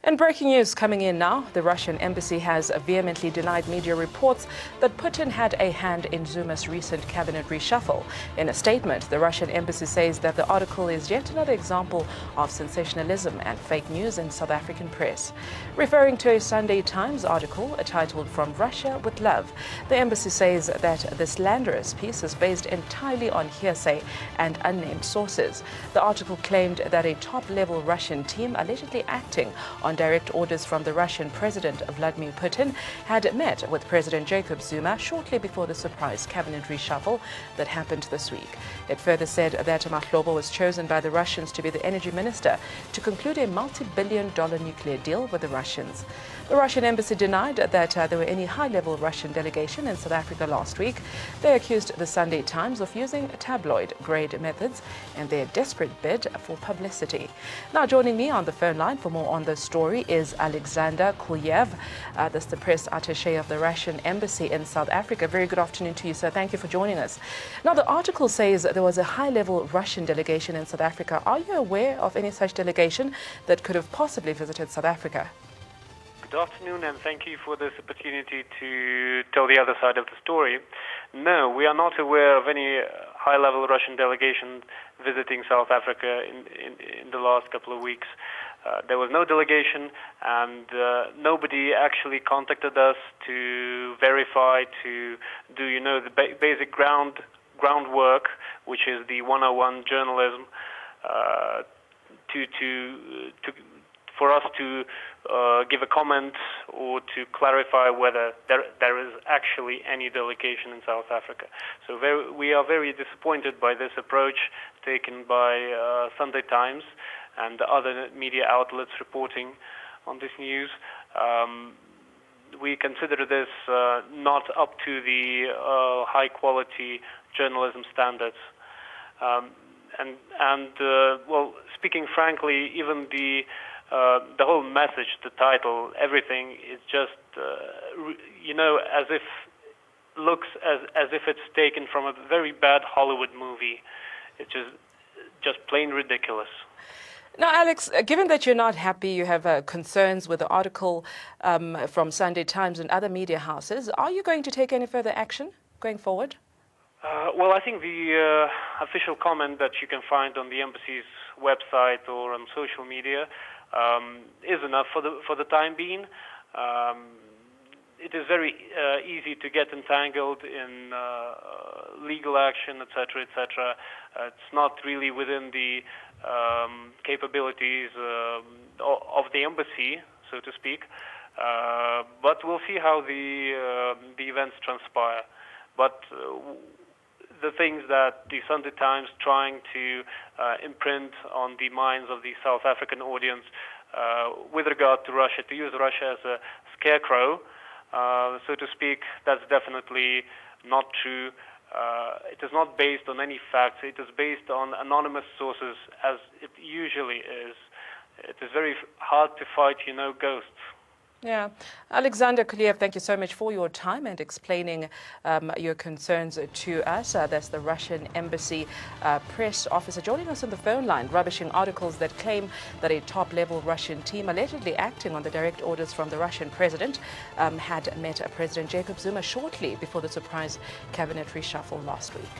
And breaking news coming in now, the Russian embassy has vehemently denied media reports that Putin had a hand in Zuma's recent cabinet reshuffle. In a statement, the Russian embassy says that the article is yet another example of sensationalism and fake news in South African press. Referring to a Sunday Times article titled "From Russia with Love," the embassy says that the slanderous piece is based entirely on hearsay and unnamed sources. The article claimed that a top-level Russian team allegedly acting on direct orders from the Russian President Vladimir Putin had met with President Jacob Zuma shortly before the surprise cabinet reshuffle that happened this week. It further said that Mahlobo was chosen by the Russians to be the energy minister to conclude a multi-billion-dollar nuclear deal with the Russians. The Russian embassy denied that there were any high-level Russian delegation in South Africa last week. They accused the Sunday Times of using tabloid-grade methods in their desperate bid for publicity. Now, joining me on the phone line for more on this story is Alexander Kulyev, that's the press attaché of the Russian embassy in South Africa. Very good afternoon to you, sir. Thank you for joining us. Now, the article says there was a high-level Russian delegation in South Africa. Are you aware of any such delegation that could have possibly visited South Africa? Good afternoon, and thank you for this opportunity to tell the other side of the story. No, we are not aware of any high-level Russian delegation visiting South Africa in the last couple of weeks. There was no delegation, and nobody actually contacted us to verify, to do, the basic groundwork, which is the 101 journalism, for us to give a comment or to clarify whether there is actually any delegation in South Africa. So we are very disappointed by this approach taken by Sunday Times and other media outlets reporting on this news. We consider this not up to the high-quality journalism standards. Well, speaking frankly, even the whole message, the title, everything is just, as if looks as if it's taken from a very bad Hollywood movie. It's just plain ridiculous. Now, Alex, given that you're not happy, you have concerns with the article from Sunday Times and other media houses, are you going to take any further action going forward? Well, I think the official comment that you can find on the embassy's website or on social media is enough for the time being. It is very easy to get entangled in legal action, etc., etc. It's not really within the capabilities of the embassy, so to speak. But we'll see how the events transpire. But the things that the Sunday Times trying to imprint on the minds of the South African audience with regard to Russia, to use Russia as a scarecrow, so to speak, that's definitely not true. It is not based on any facts. It is based on anonymous sources, as it usually is. It is very hard to fight, ghosts. Yeah. Alexander Kulyev, thank you so much for your time and explaining your concerns to us. That's the Russian embassy press officer joining us on the phone line, rubbishing articles that claim that a top-level Russian team allegedly acting on the direct orders from the Russian president had met President Jacob Zuma shortly before the surprise cabinet reshuffle last week.